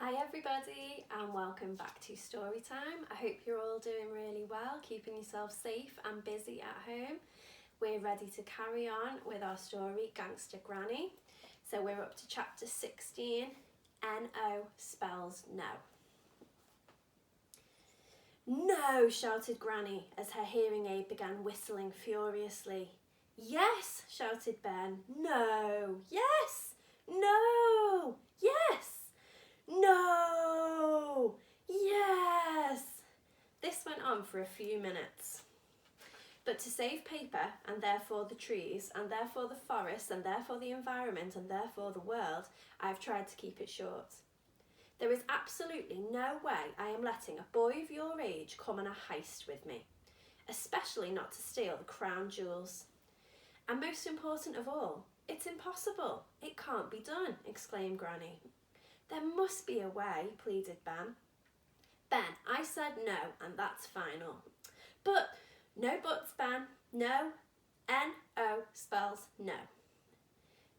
Hi everybody and welcome back to story time. I hope you're all doing really well, keeping yourself safe and busy at home. We're ready to carry on with our story, Gangster Granny. So we're up to chapter 16, N-O spells no. No, shouted Granny as her hearing aid began whistling furiously. Yes, shouted Ben. No, yes, no, yes. No! Yes! This went on for a few minutes. But to save paper, and therefore the trees, and therefore the forest, and therefore the environment, and therefore the world, I've tried to keep it short. There is absolutely no way I am letting a boy of your age come on a heist with me, especially not to steal the crown jewels. And most important of all, it's impossible. It can't be done, exclaimed Granny. There must be a way, pleaded Ben. Ben, I said no, and that's final. But, no buts, Ben. No. N-O spells no.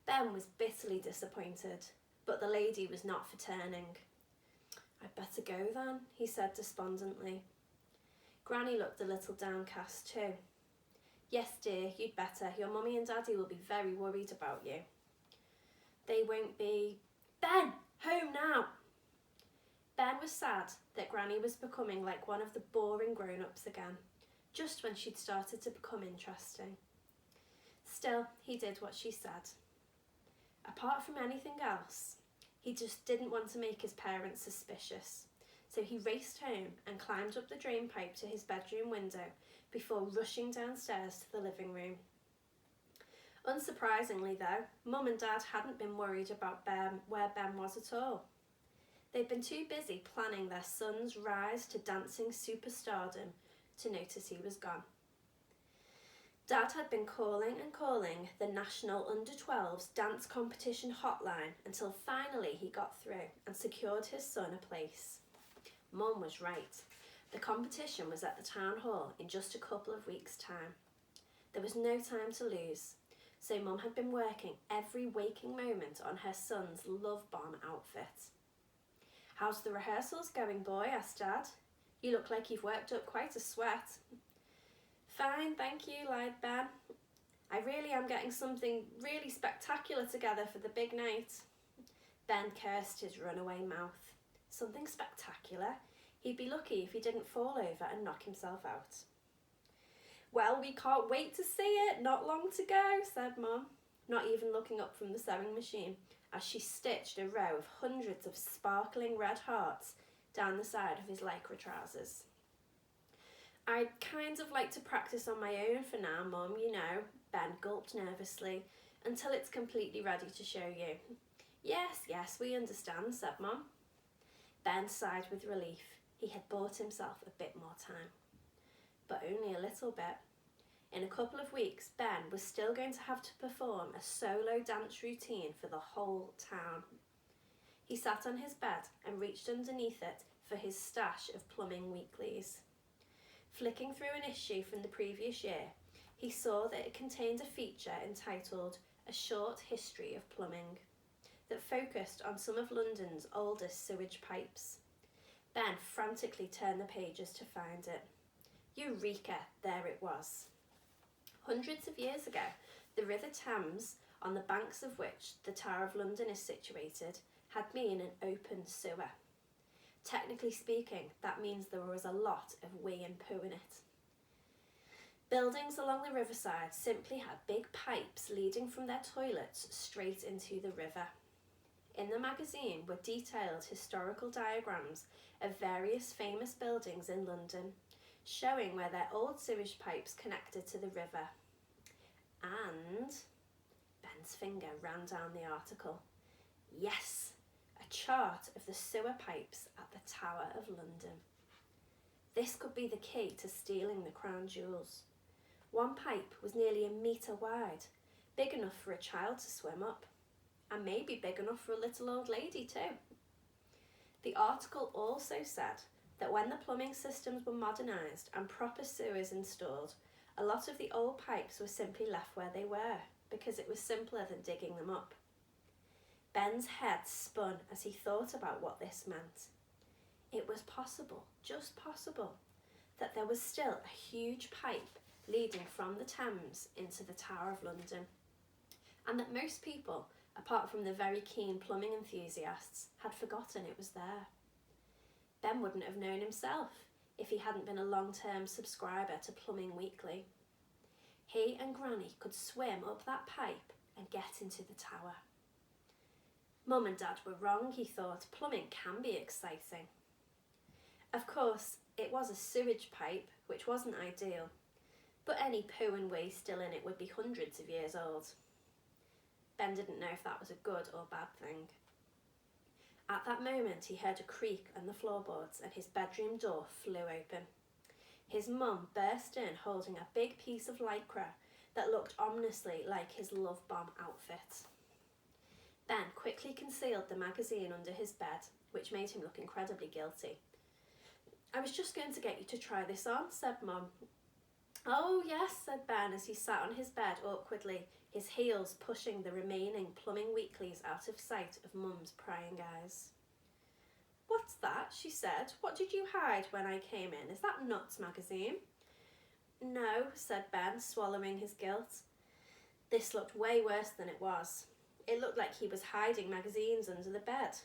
Ben was bitterly disappointed, but the lady was not for turning. I'd better go then, he said despondently. Granny looked a little downcast too. Yes, dear, you'd better. Your mummy and daddy will be very worried about you. They won't be... Ben! Home now! Ben was sad that Granny was becoming like one of the boring grown-ups again, just when she'd started to become interesting. Still, he did what she said. Apart from anything else, he just didn't want to make his parents suspicious, so he raced home and climbed up the drain pipe to his bedroom window before rushing downstairs to the living room. Unsurprisingly though, Mum and Dad hadn't been worried about where Ben was at all. They'd been too busy planning their son's rise to dancing superstardom to notice he was gone. Dad had been calling and calling the National Under-12s dance competition hotline until finally he got through and secured his son a place. Mum was right. The competition was at the town hall in just a couple of weeks' time. There was no time to lose. So Mum had been working every waking moment on her son's love bomb outfit. How's the rehearsals going, boy? Asked Dad. You look like you've worked up quite a sweat. Fine, thank you, lied Ben. I really am getting something really spectacular together for the big night. Ben cursed his runaway mouth. Something spectacular? He'd be lucky if he didn't fall over and knock himself out. Well, we can't wait to see it. Not long to go, said Mum, not even looking up from the sewing machine as she stitched a row of hundreds of sparkling red hearts down the side of his lycra trousers. I'd kind of like to practice on my own for now, Mum, you know, Ben gulped nervously, until it's completely ready to show you. Yes, we understand, said Mum. Ben sighed with relief. He had bought himself a bit more time. But only a little bit. In a couple of weeks, Ben was still going to have to perform a solo dance routine for the whole town. He sat on his bed and reached underneath it for his stash of plumbing weeklies. Flicking through an issue from the previous year, he saw that it contained a feature entitled A Short History of Plumbing that focused on some of London's oldest sewage pipes. Ben frantically turned the pages to find it. Eureka! There it was. Hundreds of years ago, the River Thames, on the banks of which the Tower of London is situated, had been an open sewer. Technically speaking, that means there was a lot of wee and poo in it. Buildings along the riverside simply had big pipes leading from their toilets straight into the river. In the magazine were detailed historical diagrams of various famous buildings in London, showing where their old sewage pipes connected to the river. And Ben's finger ran down the article. Yes, a chart of the sewer pipes at the Tower of London. This could be the key to stealing the crown jewels. One pipe was nearly 1 metre wide, big enough for a child to swim up, and maybe big enough for a little old lady too. The article also said that when the plumbing systems were modernised and proper sewers installed, a lot of the old pipes were simply left where they were because it was simpler than digging them up. Ben's head spun as he thought about what this meant. It was possible, just possible, that there was still a huge pipe leading from the Thames into the Tower of London, and that most people, apart from the very keen plumbing enthusiasts, had forgotten it was there. Ben wouldn't have known himself if he hadn't been a long-term subscriber to Plumbing Weekly. He and Granny could swim up that pipe and get into the tower. Mum and Dad were wrong, he thought. Plumbing can be exciting. Of course, it was a sewage pipe, which wasn't ideal, but any poo and wee still in it would be hundreds of years old. Ben didn't know if that was a good or bad thing. At that moment, he heard a creak on the floorboards and his bedroom door flew open. His mum burst in holding a big piece of lycra that looked ominously like his love bomb outfit. Ben quickly concealed the magazine under his bed, which made him look incredibly guilty. "I was just going to get you to try this on," said Mum. "Oh yes," said Ben as he sat on his bed awkwardly, his heels pushing the remaining Plumbing Weeklies out of sight of Mum's prying eyes. "What's that?" she said. "What did you hide when I came in? Is that Nuts magazine?" "No," said Ben, swallowing his guilt. This looked way worse than it was. It looked like he was hiding magazines under the bed.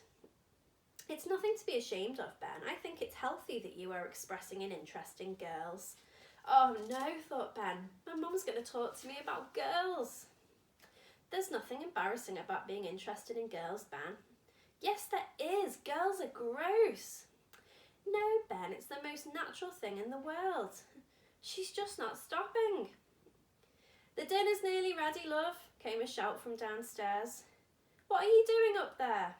"It's nothing to be ashamed of, Ben. I think it's healthy that you are expressing an interest in girls." "Oh no," thought Ben. "My mum's going to talk to me about girls." "There's nothing embarrassing about being interested in girls, Ben." "Yes, there is. Girls are gross." "No, Ben, it's the most natural thing in the world." "She's just not stopping." "The dinner's nearly ready, love," came a shout from downstairs. "What are you doing up there?"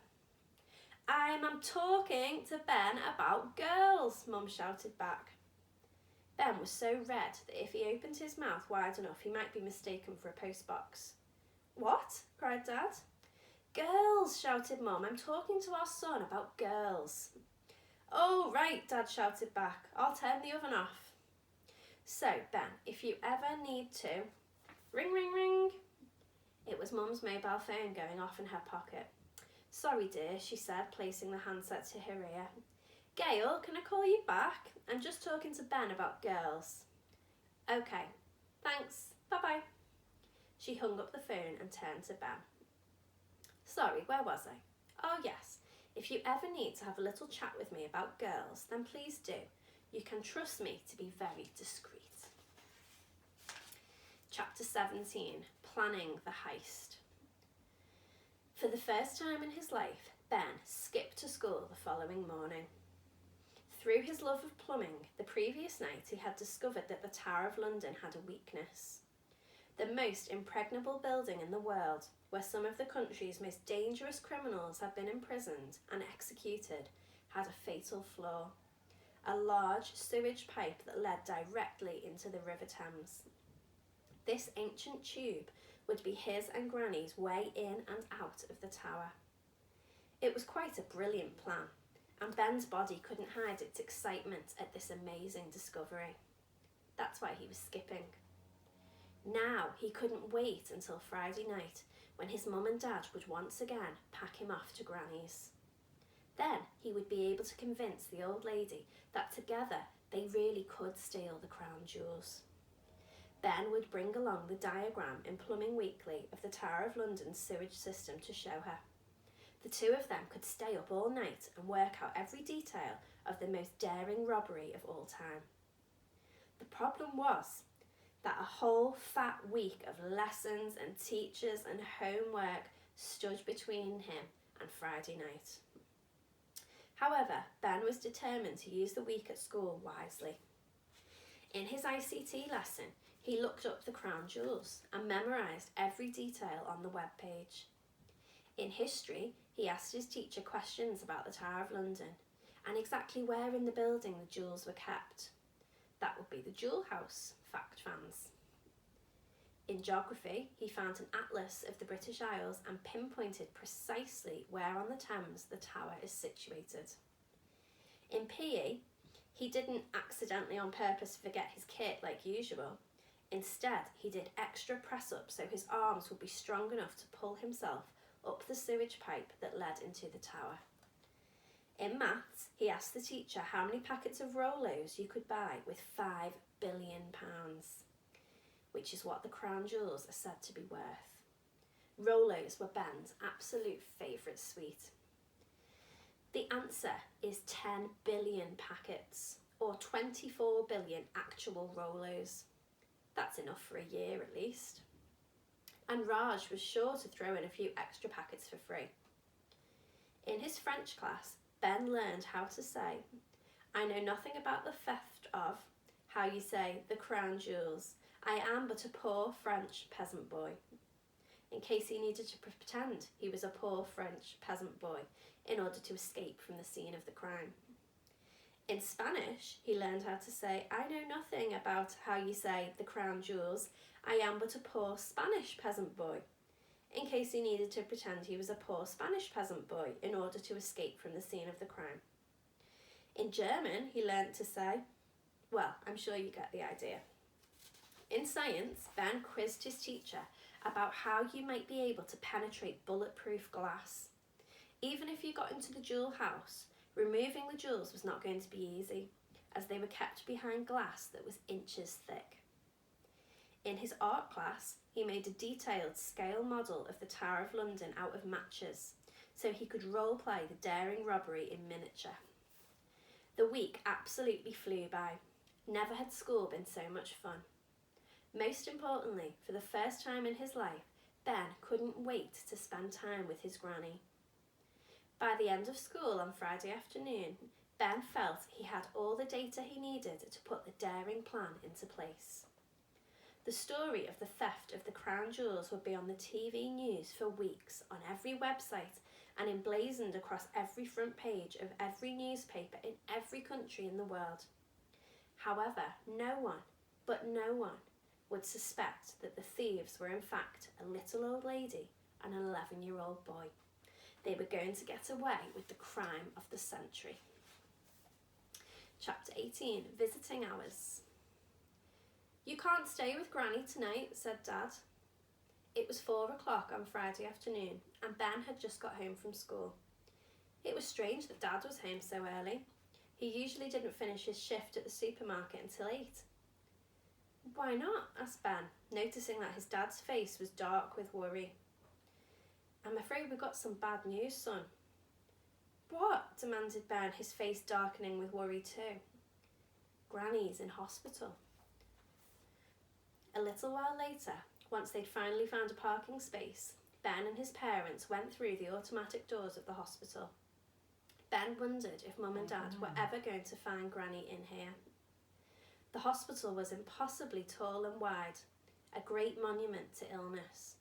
I'm talking to Ben about girls," Mum shouted back. Ben was so red that if he opened his mouth wide enough, he might be mistaken for a postbox. "What?" cried Dad. "Girls," shouted Mum. "I'm talking to our son about girls." "Oh, right," Dad shouted back. "I'll turn the oven off." "So, Ben, if you ever need to..." Ring, ring, ring. It was Mum's mobile phone going off in her pocket. "Sorry, dear," she said, placing the handset to her ear. "Gail, can I call you back? I'm just talking to Ben about girls." "Okay, thanks. Bye-bye." She hung up the phone and turned to Ben. "Sorry, where was I? Oh, yes. If you ever need to have a little chat with me about girls, then please do. You can trust me to be very discreet." Chapter 17, Planning the Heist. For the first time in his life, Ben skipped to school the following morning. Through his love of plumbing, the previous night he had discovered that the Tower of London had a weakness. The most impregnable building in the world, where some of the country's most dangerous criminals had been imprisoned and executed, had a fatal flaw: a large sewage pipe that led directly into the River Thames. This ancient tube would be his and Granny's way in and out of the tower. It was quite a brilliant plan, and Ben's body couldn't hide its excitement at this amazing discovery. That's why he was skipping. Now he couldn't wait until Friday night, when his mum and dad would once again pack him off to Granny's. Then he would be able to convince the old lady that together they really could steal the crown jewels. Ben would bring along the diagram in Plumbing Weekly of the Tower of London's sewage system to show her. The two of them could stay up all night and work out every detail of the most daring robbery of all time. The problem was that a whole fat week of lessons and teachers and homework stood between him and Friday night. However, Ben was determined to use the week at school wisely. In his ICT lesson, he looked up the crown jewels and memorised every detail on the webpage. In history, he asked his teacher questions about the Tower of London and exactly where in the building the jewels were kept. That would be the Jewel House, fact fans. In geography, he found an atlas of the British Isles and pinpointed precisely where on the Thames the tower is situated. In PE, he didn't accidentally on purpose forget his kit like usual. Instead, he did extra press-ups so his arms would be strong enough to pull himself up the sewage pipe that led into the tower. In maths, he asked the teacher how many packets of Rolos you could buy with £5 billion, which is what the crown jewels are said to be worth. Rolos were Ben's absolute favourite sweet. The answer is 10 billion packets, or 24 billion actual Rolos. That's enough for a year at least. And Raj was sure to throw in a few extra packets for free. In his French class, Ben learned how to say, "I know nothing about the theft of," how you say, "the crown jewels. I am but a poor French peasant boy," in case he needed to pretend he was a poor French peasant boy in order to escape from the scene of the crime. In Spanish, he learned how to say, "I know nothing about how you say the crown jewels. I am but a poor Spanish peasant boy," in case he needed to pretend he was a poor Spanish peasant boy in order to escape from the scene of the crime. In German, he learned to say, well, I'm sure you get the idea. In science, Ben quizzed his teacher about how you might be able to penetrate bulletproof glass. Even if you got into the jewel house, removing the jewels was not going to be easy, as they were kept behind glass that was inches thick. In his art class, he made a detailed scale model of the Tower of London out of matches, so he could role-play the daring robbery in miniature. The week absolutely flew by. Never had school been so much fun. Most importantly, for the first time in his life, Ben couldn't wait to spend time with his granny. By the end of school on Friday afternoon, Ben felt he had all the data he needed to put the daring plan into place. The story of the theft of the crown jewels would be on the TV news for weeks, on every website, and emblazoned across every front page of every newspaper in every country in the world. However, no one would suspect that the thieves were in fact a little old lady and an 11-year-old boy. They were going to get away with the crime of the century. Chapter 18, Visiting Hours. "You can't stay with Granny tonight," said Dad. It was 4 o'clock on Friday afternoon, and Ben had just got home from school. It was strange that Dad was home so early. He usually didn't finish his shift at the supermarket until 8. "Why not?" asked Ben, noticing that his dad's face was dark with worry. "I'm afraid we've got some bad news, son." "What?" demanded Ben, his face darkening with worry too. "Granny's in hospital." A little while later, once they'd finally found a parking space, Ben and his parents went through the automatic doors of the hospital. Ben wondered if Mum and Dad were ever going to find Granny in here. The hospital was impossibly tall and wide, a great monument to illness.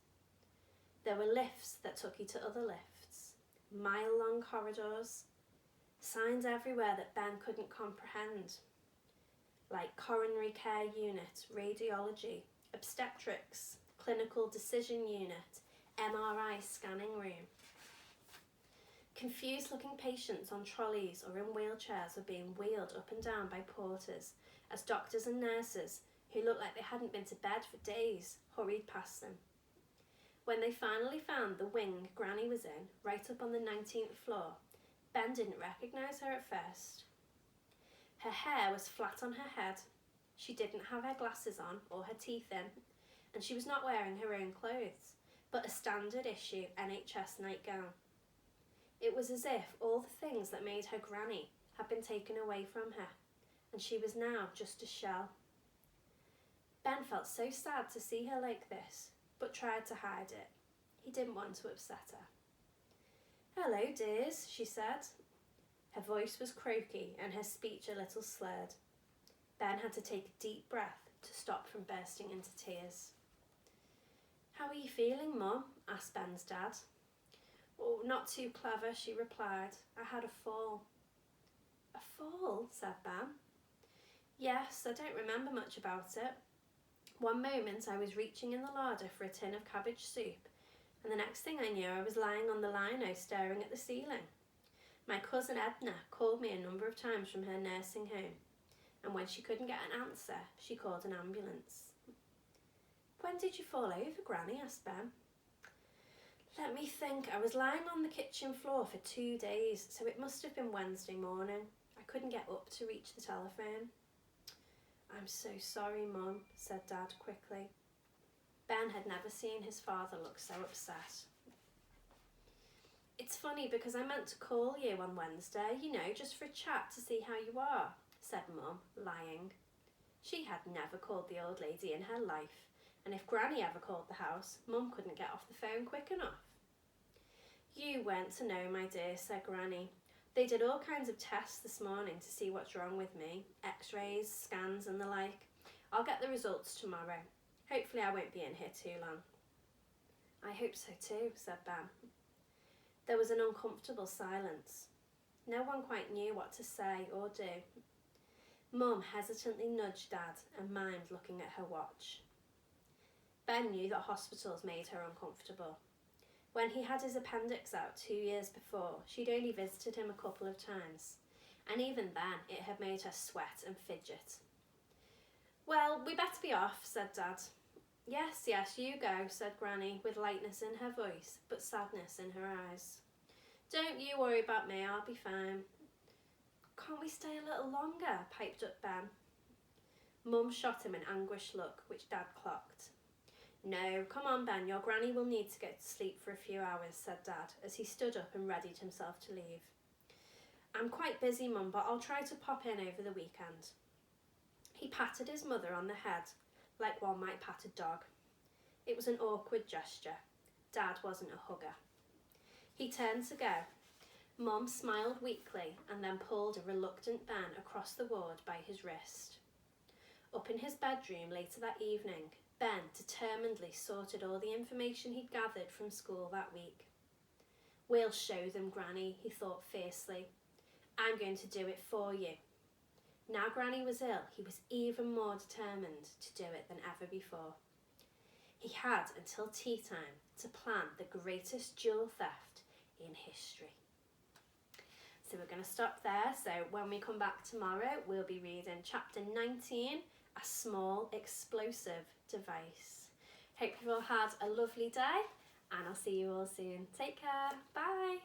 There were lifts that took you to other lifts, mile-long corridors, signs everywhere that Ben couldn't comprehend, like coronary care unit, radiology, obstetrics, clinical decision unit, MRI scanning room. Confused-looking patients on trolleys or in wheelchairs were being wheeled up and down by porters as doctors and nurses, who looked like they hadn't been to bed for days, hurried past them. When they finally found the wing Granny was in, right up on the 19th floor, Ben didn't recognise her at first. Her hair was flat on her head, she didn't have her glasses on or her teeth in, and she was not wearing her own clothes, but a standard issue NHS nightgown. It was as if all the things that made her Granny had been taken away from her, and she was now just a shell. Ben felt so sad to see her like this, but tried to hide it. He didn't want to upset her. "Hello, dears," she said. Her voice was croaky and her speech a little slurred. Ben had to take a deep breath to stop from bursting into tears. "How are you feeling, Mum?" asked Ben's dad. "Oh, not too clever," she replied. "I had a fall." "A fall?" said Ben. "Yes, I don't remember much about it. One moment I was reaching in the larder for a tin of cabbage soup, and the next thing I knew I was lying on the lino staring at the ceiling. My cousin Edna called me a number of times from her nursing home, and when she couldn't get an answer, she called an ambulance." "When did you fall over, Granny?" asked Ben. Let me think. I was lying on the kitchen floor for 2 days, so it must have been Wednesday morning. I couldn't get up to reach the telephone. I'm so sorry, Mum, said Dad quickly. Ben had never seen his father look so upset. It's funny because I meant to call you on Wednesday, just for a chat to see how you are, said Mum, lying. She had never called the old lady in her life, and if Granny ever called the house, Mum couldn't get off the phone quick enough. You weren't to know, my dear, said Granny. They did all kinds of tests this morning to see what's wrong with me, x-rays, scans and the like. I'll get the results tomorrow. Hopefully I won't be in here too long. I hope so too, said Ben. There was an uncomfortable silence. No one quite knew what to say or do. Mum hesitantly nudged Dad and mimed looking at her watch. Ben knew that hospitals made her uncomfortable. When he had his appendix out 2 years before, she'd only visited him a couple of times, and even then it had made her sweat and fidget. Well, we better be off, said Dad. Yes, you go, said Granny, with lightness in her voice, but sadness in her eyes. Don't you worry about me, I'll be fine. Can't we stay a little longer? Piped up Ben. Mum shot him an anguished look, which Dad clocked. No, come on, Ben, your Granny will need to get to sleep for a few hours, said Dad, as he stood up and readied himself to leave. I'm quite busy, Mum, but I'll try to pop in over the weekend. He patted his mother on the head, like one might pat a dog. It was an awkward gesture. Dad wasn't a hugger. He turned to go. Mum smiled weakly and then pulled a reluctant Ben across the ward by his wrist. Up in his bedroom later that evening, Ben determinedly sorted all the information he'd gathered from school that week. We'll show them, Granny, he thought fiercely. I'm going to do it for you. Now Granny was ill, he was even more determined to do it than ever before. He had until tea time to plan the greatest jewel theft in history. So we're going to stop there. So when we come back tomorrow, we'll be reading chapter 19, A Small Explosive Device. Hope you've all had a lovely day, and I'll see you all soon. Take care. Bye.